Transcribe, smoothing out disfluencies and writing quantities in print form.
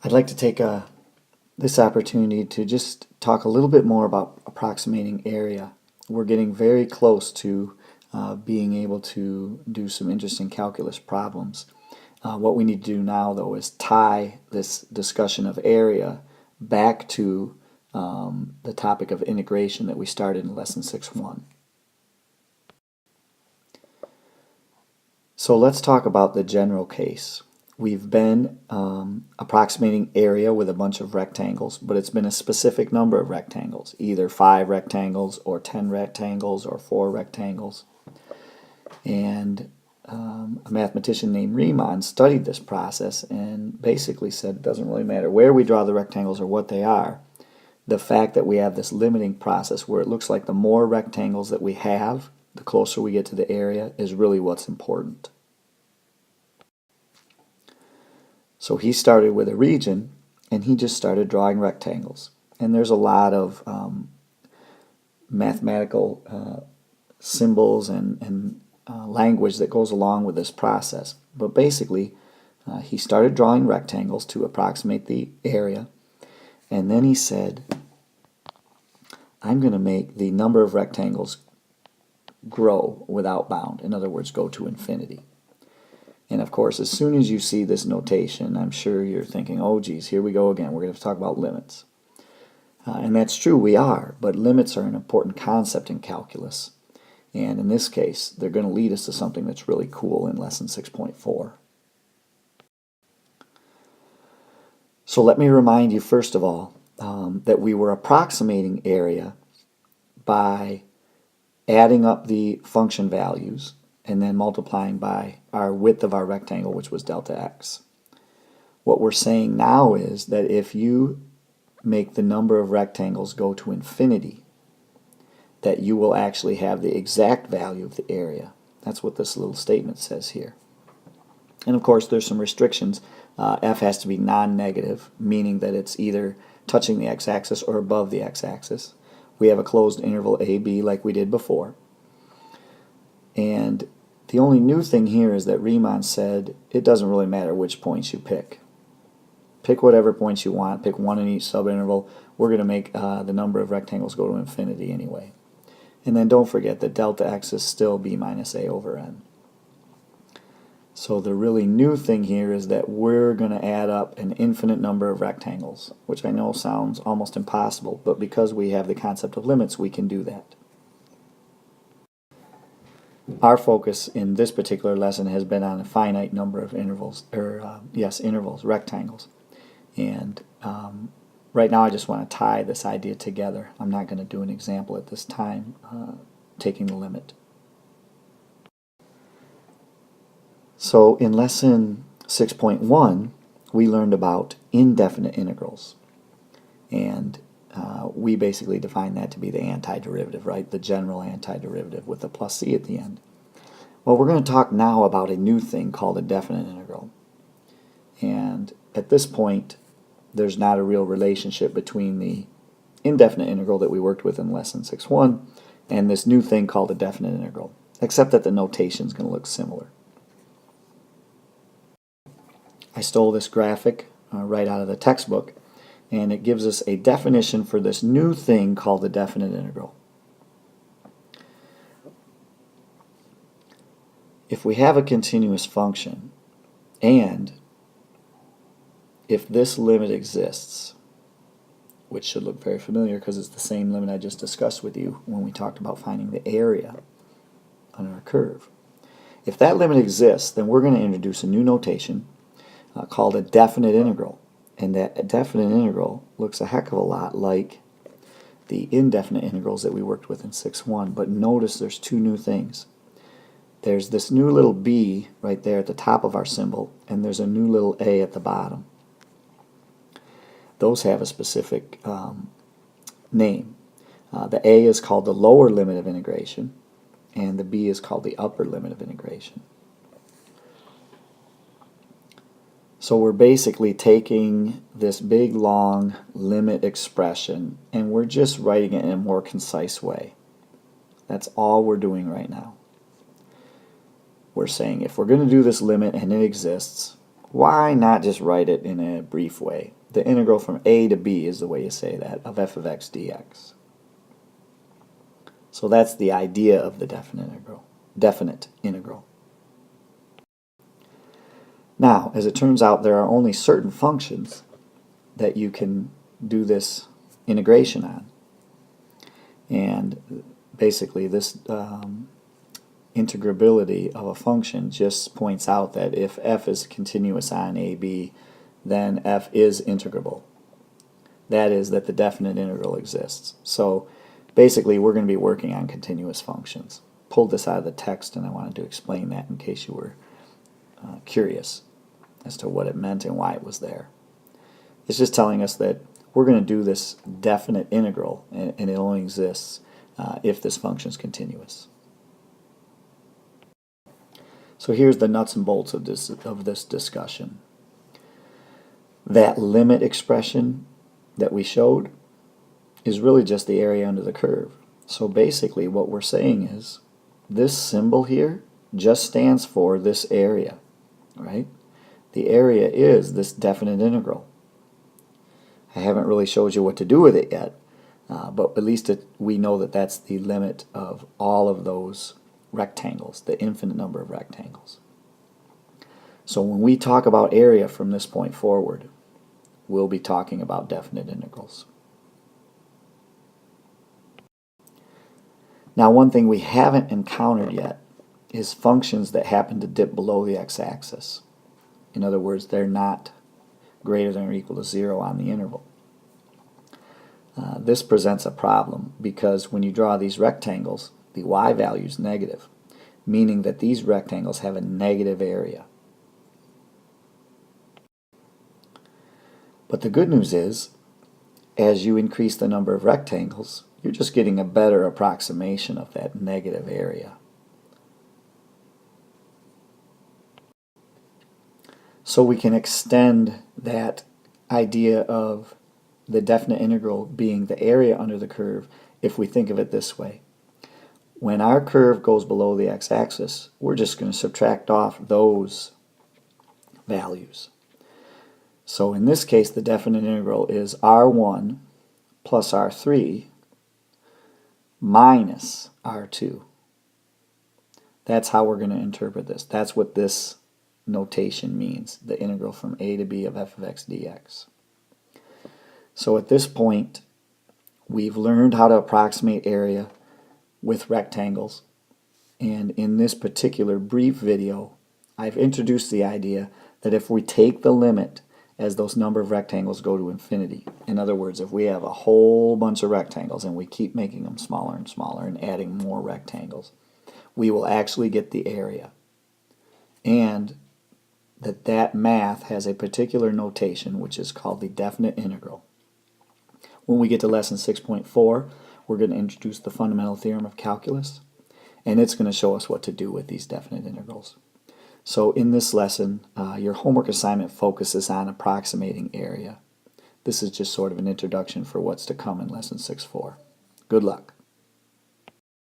I'd like to take this opportunity to just talk a little bit more about approximating area. We're getting very close to being able to do some interesting calculus problems. What we need to do now, though, is tie this discussion of area back to the topic of integration that we started in Lesson 6.1. So let's talk about the general case. We've been approximating area with a bunch of rectangles, but it's been a specific number of rectangles, either 5 rectangles or 10 rectangles or 4 rectangles. And a mathematician named Riemann studied this process and basically said it doesn't really matter where we draw the rectangles or what they are. The fact that we have this limiting process where it looks like the more rectangles that we have, the closer we get to the area, is really what's important. So he started with a region and he just started drawing rectangles. And there's a lot of mathematical symbols and language that goes along with this process. But basically, he started drawing rectangles to approximate the area. And then he said, I'm going to make the number of rectangles grow without bound. In other words, go to infinity. And of course, as soon as you see this notation, I'm sure you're thinking, oh geez, here we go again. We're going to talk about limits. And that's true, we are, but limits are an important concept in calculus. And in this case, they're going to lead us to something that's really cool in Lesson 6.4. So let me remind you, first of all, that we were approximating area by adding up the function values and then multiplying by our width of our rectangle, which was delta x. What we're saying now is that if you make the number of rectangles go to infinity, that you will actually have the exact value of the area. That's what this little statement says here. And of course, there's some restrictions. F has to be non-negative, meaning that it's either touching the x-axis or above the x-axis. We have a closed interval AB like we did before. And the only new thing here is that Riemann said it doesn't really matter which points you pick. Pick whatever points you want, pick one in each subinterval. We're going to make the number of rectangles go to infinity anyway. And then don't forget that delta x is still b minus a over n. So the really new thing here is that we're going to add up an infinite number of rectangles, which I know sounds almost impossible, but because we have the concept of limits, we can do that. Our focus in this particular lesson has been on a finite number of intervals, rectangles. And right now I just want to tie this idea together. I'm not going to do an example at this time taking the limit. So in lesson 6.1 we learned about indefinite integrals, and we basically defined that to be the antiderivative, right? The general antiderivative with a plus c at the end. Well, we're going to talk now about a new thing called a definite integral. And at this point, there's not a real relationship between the indefinite integral that we worked with in lesson 6.1 and this new thing called a definite integral, except that the notation is going to look similar. I stole this graphic right out of the textbook, and it gives us a definition for this new thing called the definite integral. If we have a continuous function, and if this limit exists, which should look very familiar because it's the same limit I just discussed with you when we talked about finding the area on our curve. If that limit exists, then we're going to introduce a new notation called a definite integral. And that definite integral looks a heck of a lot like the indefinite integrals that we worked with in 6.1. But notice there's two new things. There's this new little b right there at the top of our symbol, and there's a new little a at the bottom. Those have a specific name. The a is called the lower limit of integration, and the b is called the upper limit of integration. So we're basically taking this big long limit expression and we're just writing it in a more concise way. That's all we're doing right now. We're saying if we're going to do this limit and it exists, why not just write it in a brief way? The integral from a to b is the way you say that, of f of x dx. So that's the idea of the definite integral. Now, as it turns out, there are only certain functions that you can do this integration on. And basically this integrability of a function just points out that if f is continuous on AB, then f is integrable. That is, that the definite integral exists. So basically we're going to be working on continuous functions. Pulled this out of the text and I wanted to explain that in case you were curious as to what it meant and why it was there. It's just telling us that we're going to do this definite integral and it only exists if this function is continuous. So here's the nuts and bolts of this discussion. That limit expression that we showed is really just the area under the curve. So basically what we're saying is this symbol here just stands for this area, right? The area is this definite integral. I haven't really showed you what to do with it yet, but at least we know that that's the limit of all of those rectangles, the infinite number of rectangles. So when we talk about area from this point forward, we'll be talking about definite integrals. Now, one thing we haven't encountered yet is functions that happen to dip below the x-axis. In other words, they're not greater than or equal to 0 on the interval. This presents a problem because when you draw these rectangles, the y value is negative, meaning that these rectangles have a negative area. But the good news is, as you increase the number of rectangles, you're just getting a better approximation of that negative area. So we can extend that idea of the definite integral being the area under the curve if we think of it this way. When our curve goes below the x-axis, we're just going to subtract off those values. So in this case, the definite integral is r1 plus r3 minus r2. That's how we're going to interpret this. That's what this notation means, the integral from a to b of f of x dx. So at this point, we've learned how to approximate area with rectangles, and in this particular brief video, I've introduced the idea that if we take the limit as those number of rectangles go to infinity, in other words, if we have a whole bunch of rectangles and we keep making them smaller and smaller and adding more rectangles, we will actually get the area. And that math has a particular notation which is called the definite integral. When we get to lesson 6.4, we're going to introduce the fundamental theorem of calculus, and it's going to show us what to do with these definite integrals. So in this lesson, your homework assignment focuses on approximating area. This is just sort of an introduction for what's to come in lesson 6.4. Good luck.